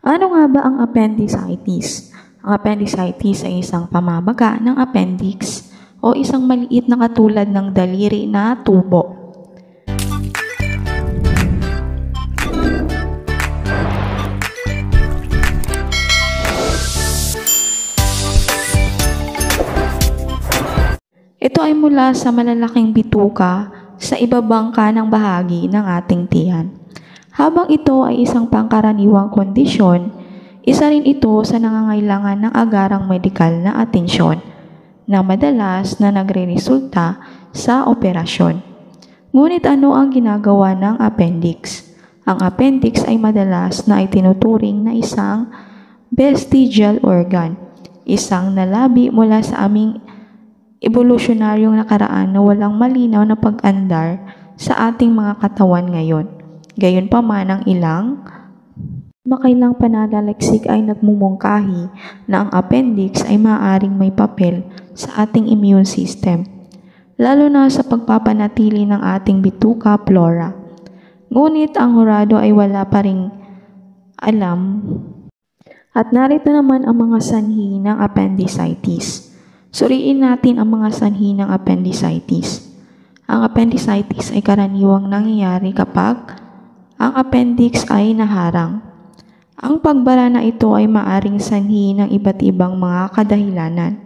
Ano nga ba ang appendicitis? Ang appendicitis ay isang pamamaga ng appendix o isang maliit na katulad ng daliri na tubo. Ito ay mula sa malalaking bituka sa ibabang kanang bahagi ng ating tiyan. Habang ito ay isang pangkaraniwang kondisyon, isa rin ito sa nangangailangan ng agarang medikal na atensyon na madalas na nagreresulta sa operasyon. Ngunit ano ang ginagawa ng appendix? Ang appendix ay madalas na itinuturing na isang vestigial organ, isang nalabi mula sa aming evolusyonaryong nakaraan na walang malinaw na pag-andar sa ating mga katawan ngayon. Gayunpaman ang ilang makailang pananaliksik ay nagmumungkahi na ang appendix ay maaaring may papel sa ating immune system, lalo na sa pagpapanatili ng ating bituka flora. Ngunit ang hurado ay wala pa ring alam. At narito naman ang mga sanhi ng appendicitis. Suriin natin ang mga sanhi ng appendicitis. Ang appendicitis ay karaniwang nangyayari kapag ang appendix ay naharang. Ang pagbara na ito ay maaring sanhi ng iba't ibang mga kadahilanan.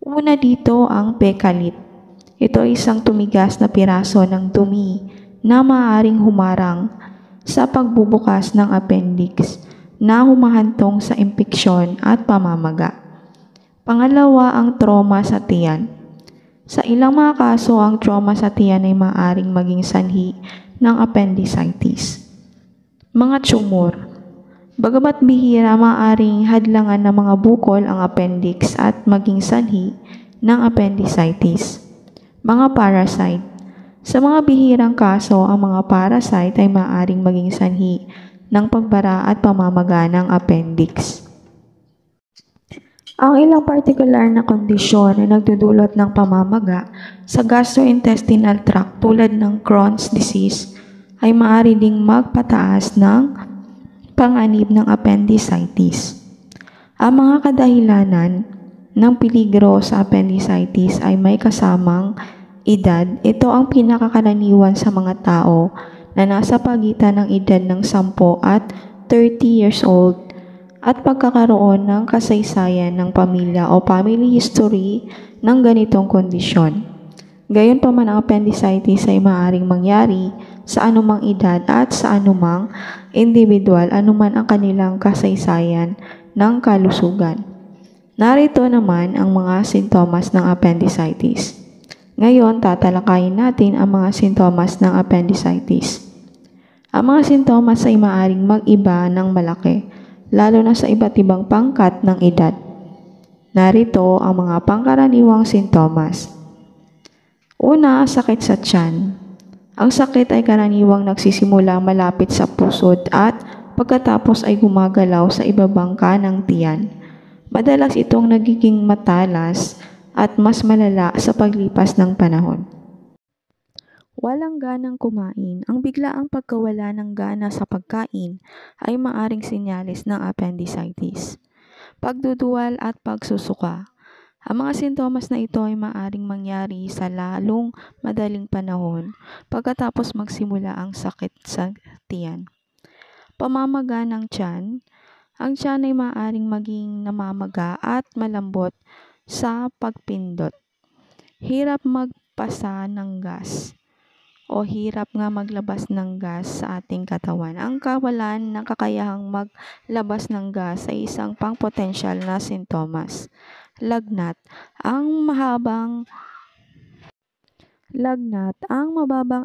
Una dito ang pekalit. Ito ay isang tumigas na piraso ng dumi na maaaring humarang sa pagbubukas ng appendix na humahantong sa impeksyon at pamamaga. Pangalawa, ang trauma sa tiyan. Sa ilang mga kaso, ang trauma sa tiyan ay maaaring maging sanhi ng appendicitis. Mga tumor. Bagamat bihira, maaaring hadlangan ng mga bukol ang appendix at maging sanhi ng appendicitis. Mga parasite. Sa mga bihirang kaso, ang mga parasite ay maaaring maging sanhi ng pagbara at pamamaga ng appendix. Ang ilang partikular na kondisyon na nagdudulot ng pamamaga sa gastrointestinal tract tulad ng Crohn's disease ay maaari ding magpataas ng panganib ng appendicitis. Ang mga kadahilanan ng peligro sa appendicitis ay may kasamang edad. Ito ang pinakakaraniwan sa mga tao na nasa pagitan ng edad ng 10 at 30 years old at pagkakaroon ng kasaysayan ng pamilya o family history ng ganitong kondisyon. Gayunpaman, ang appendicitis ay maaaring mangyari sa anumang edad at sa anumang individual, anuman ang kanilang kasaysayan ng kalusugan. Narito naman ang mga sintomas ng appendicitis. Ngayon, tatalakayin natin ang mga sintomas ng appendicitis. Ang mga sintomas ay maaaring mag-iba ng malaki, lalo na sa iba't ibang pangkat ng edad. Narito ang mga pangkaraniwang sintomas. Una, sakit sa tiyan. Ang sakit ay karaniwang nagsisimula malapit sa pusod at pagkatapos ay gumagalaw sa ibabang kanang tiyan. Madalas itong nagiging matalas at mas malala sa paglipas ng panahon. Walang ganang kumain. Ang biglaang pagkawala ng gana sa pagkain ay maaring senyales ng appendicitis. Pagduduwal at pagsusuka. Ang mga sintomas na ito ay maaring mangyari sa lalong madaling panahon pagkatapos magsimula ang sakit sa tiyan. Pamamaga ng tiyan. Ang tiyan ay maaring maging namamaga at malambot sa pagpindot. Hirap magpasa ng gas o hirap nga maglabas ng gas sa ating katawan. Ang kawalan ng kakayahang maglabas ng gas ay isang pang-potensyal na sintomas. Lagnat. Ang mababang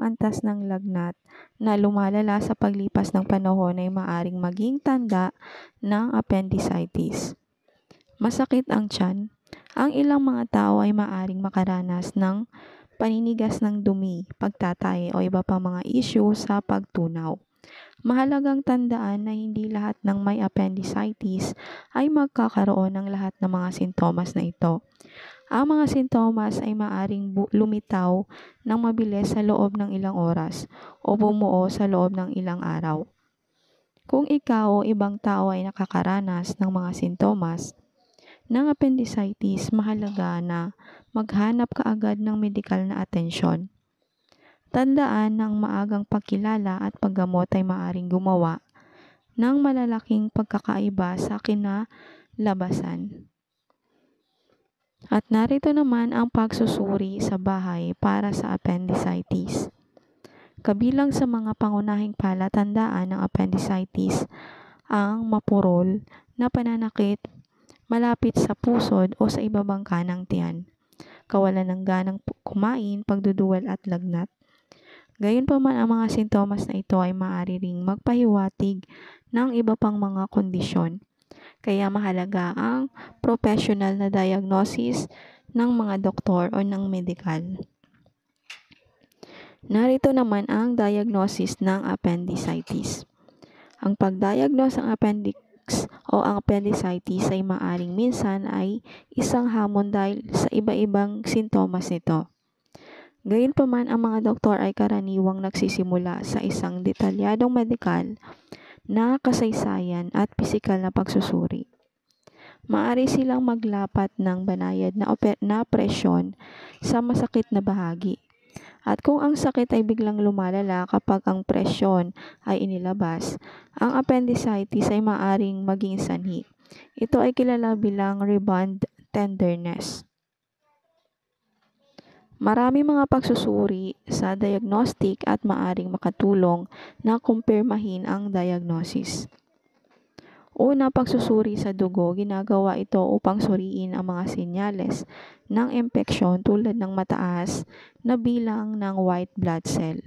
antas ng lagnat na lumalala sa paglipas ng panahon ay maaring maging tanda ng appendicitis. Masakit ang tiyan. Ang ilang mga tao ay maaring makaranas ng paninigas ng dumi, pagtatay o iba pang mga issue sa pagtunaw. Mahalagang tandaan na hindi lahat ng may appendicitis ay magkakaroon ng lahat ng mga sintomas na ito. Ang mga sintomas ay maaring lumitaw ng mabilis sa loob ng ilang oras o bumuo sa loob ng ilang araw. Kung ikaw o ibang tao ay nakakaranas ng mga sintomas ng appendicitis, mahalaga na maghanap kaagad ng medikal na atensyon. Tandaan na ang maagang pagkilala at paggamot ay maaaring gumawa ng malalaking pagkakaiba sa kinalabasan. At narito naman ang pagsusuri sa bahay para sa appendicitis. Kabilang sa mga pangunahing palatandaan ng appendicitis ang mapurol na pananakit malapit sa pusod o sa ibabang kanang tiyan, kawalan ng ganang kumain, pagduduwal at lagnat. Gayunpaman, ang mga sintomas na ito ay maaari ring magpahiwatig ng iba pang mga kondisyon. Kaya mahalaga ang professional na diagnosis ng mga doktor o ng medikal. Narito naman ang diagnosis ng appendicitis. Ang pagdiagnose ng appendix o ang appendicitis ay maaring minsan ay isang hamon dahil sa iba-ibang sintomas nito. Gayunpaman, ang mga doktor ay karaniwang nagsisimula sa isang detalyadong medikal na kasaysayan at pisikal na pagsusuri. Maaari silang maglapat ng banayad na presyon sa masakit na bahagi. At kung ang sakit ay biglang lumalala kapag ang presyon ay inilabas, ang appendicitis ay maaaring maging sanhi. Ito ay kilala bilang rebound tenderness. Marami mga pagsusuri sa diagnostic at maaring makatulong na kumpirmahin ang diagnosis. Una, pagsusuri sa dugo. Ginagawa ito upang suriin ang mga senyales ng impeksyon tulad ng mataas na bilang ng white blood cell.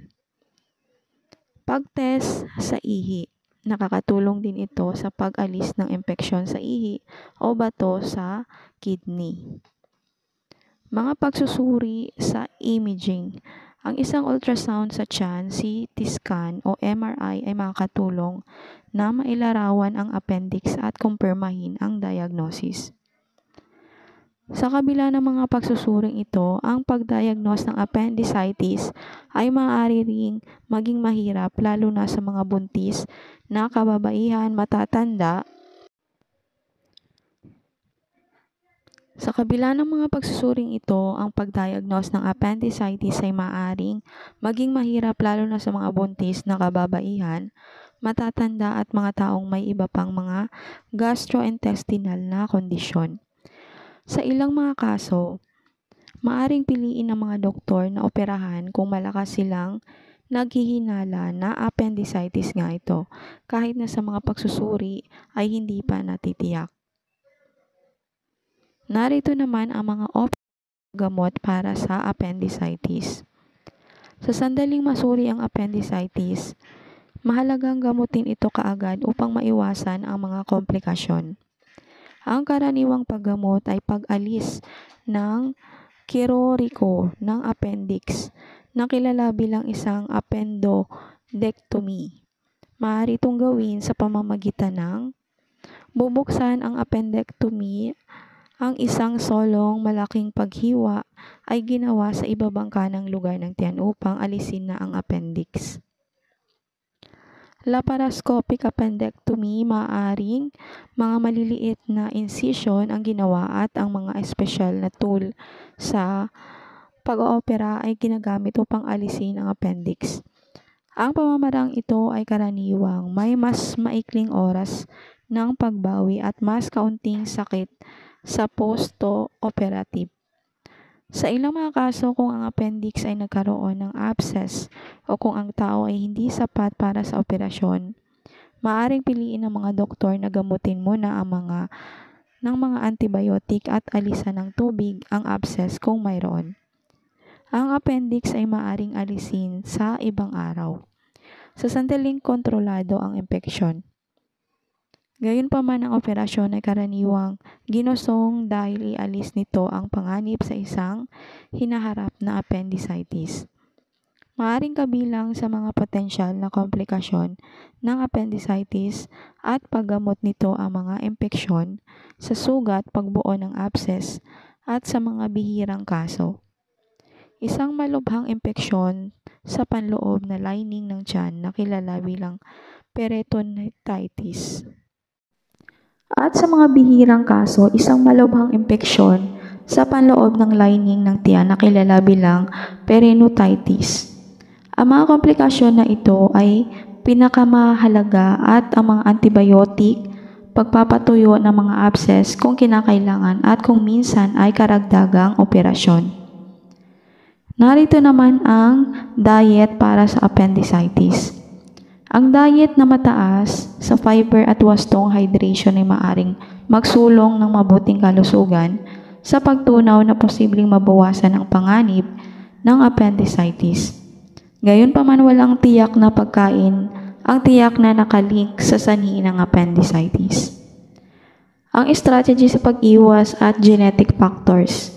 Pagtest sa ihi. Nakakatulong din ito sa pag-alis ng impeksyon sa ihi o bato sa kidney. Mga pagsusuri sa imaging. Ang isang ultrasound sa tiyan, CT scan o MRI ay makakatulong na mailarawan ang appendix at kumpirmahin ang diagnosis. Sa kabila ng mga pagsusuring ito, ang pagdiagnose ng appendicitis ay maaari ring maging mahirap lalo na sa mga buntis na kababaihan, matatanda. Sa kabila ng mga pagsusuring ito, ang pagdiagnose ng appendicitis ay maaaring maging mahirap lalo na sa mga buntis na kababaihan, matatanda at mga taong may iba pang mga gastrointestinal na kondisyon. Sa ilang mga kaso, maaaring piliin ng mga doktor na operahan kung malakas silang naghihinala na appendicitis nga ito, kahit na sa mga pagsusuri ay hindi pa natitiyak. Narito naman ang mga gamot para sa appendicitis. Sa sandaling masuri ang appendicitis, mahalagang gamutin ito kaagad upang maiwasan ang mga komplikasyon. Ang karaniwang paggamot ay pag-alis ng kiruriko ng appendix na kilala bilang isang appendectomy. Maaari itong gawin sa pamamagitan ng bubuksan ang appendectomy. Ang isang solong malaking paghiwa ay ginawa sa ibabang kanang lugar ng tiyan upang alisin na ang appendix. Laparoscopic appendectomy, maaring mga maliliit na incision ang ginawa at ang mga espesyal na tool sa pag-oopera ay ginagamit upang alisin ang appendix. Ang pamamarang ito ay karaniwang may mas maikling oras ng pagbawi at mas kaunting sakit sa post-operative. Sa ilang mga kaso, kung ang appendix ay nagkaroon ng abscess o kung ang tao ay hindi sapat para sa operasyon, maaaring piliin ng mga doktor na gamutin muna ang mga antibiotic at alisan ng tubig ang abscess kung mayroon. Ang appendix ay maaaring alisin sa ibang araw, sa sandaling kontrolado ang impeksyon. Gayunpaman, ang operasyon ay karaniwang ginusong dahil ialis nito ang panganib sa isang hinaharap na appendicitis. Maaaring kabilang sa mga potensyal na komplikasyon ng appendicitis at paggamot nito ang mga impeksyon sa sugat, pagbuo ng abscess at sa mga bihirang kaso. Isang malubhang impeksyon sa panloob na lining ng tiyan na kilala bilang peritonitis. At sa mga bihirang kaso, isang malubhang impeksyon sa panloob ng lining ng tiyan na kilala bilang peritonitis. Ang mga komplikasyon na ito ay pinakamahalaga at ang mga antibiotic, pagpapatuyo ng mga abscess kung kinakailangan at kung minsan ay karagdagang operasyon. Narito naman ang diet para sa appendicitis. Ang diet na mataas sa fiber at wastong hydration ay maaring magsulong ng mabuting kalusugan sa pagtunaw na posibleng mabawasan ang panganib ng appendicitis. Gayunpaman walang tiyak na pagkain ang tiyak na nakalink sa sanhi ng appendicitis. Ang strategy sa pag-iwas at genetic factors.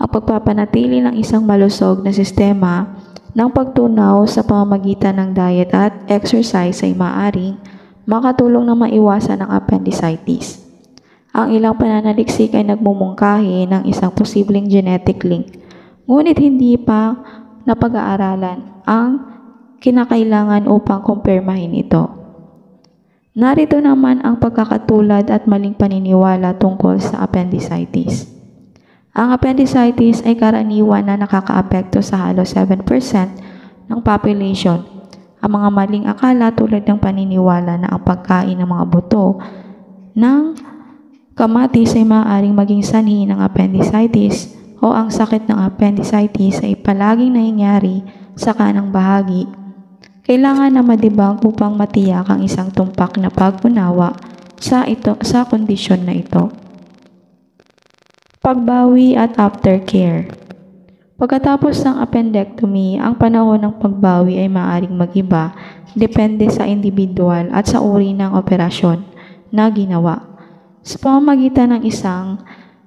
Ang pagpapanatili ng isang malusog na sistema ng pagtunaw sa pamamagitan ng diet at exercise ay maaaring makatulong na maiwasan ang appendicitis. Ang ilang pananaliksik ay nagmumungkahi ng isang posibleng genetic link, ngunit hindi pa napag-aaralan ang kinakailangan upang kumpirmahin ito. Narito naman ang pagkakatulad at maling paniniwala tungkol sa appendicitis. Ang appendicitis ay karaniwan na nakakaapekto sa halos 7% ng population. Ang mga maling akala tulad ng paniniwala na ang pagkain ng mga buto ng kamatis ay maaaring maging sanhi ng appendicitis o ang sakit ng appendicitis ay palaging nangyayari sa kanang bahagi. Kailangan na madibang upang matiyak ang isang tumpak na pag-unawa sa kondisyon na ito. Pagbawi at aftercare. Pagkatapos ng appendectomy, ang panahon ng pagbawi ay maaaring mag-iba depende sa individual at sa uri ng operasyon na ginawa. Sa pamamagitan ng isang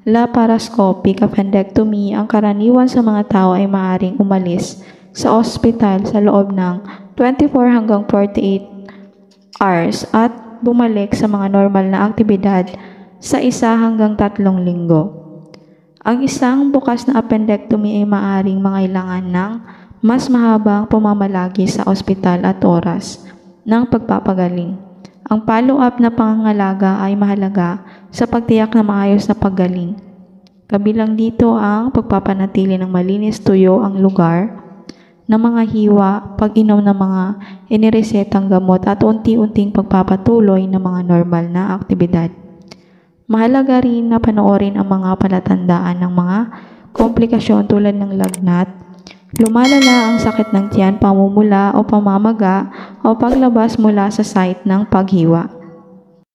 laparoscopic appendectomy, ang karaniwan sa mga tao ay maaaring umalis sa ospital sa loob ng 24 hanggang 48 hours at bumalik sa mga normal na aktibidad sa 1 hanggang 3 linggo. Ang isang bukas na appendectomy ay maaaring mangailangan ng mas mahabang pamamalagi sa ospital at oras ng pagpapagaling. Ang follow-up na pangangalaga ay mahalaga sa pagtiyak na maayos na paggaling. Kabilang dito ang pagpapanatili ng malinis tuyo ang lugar ng mga hiwa, pag-inom ng mga iniresetang gamot at unti-unting pagpapatuloy ng mga normal na aktibidad. Mahalaga rin na panoorin ang mga palatandaan ng mga komplikasyon tulad ng lagnat, lumalala ang sakit ng tiyan, pamumula o pamamaga o paglabas mula sa site ng paghiwa.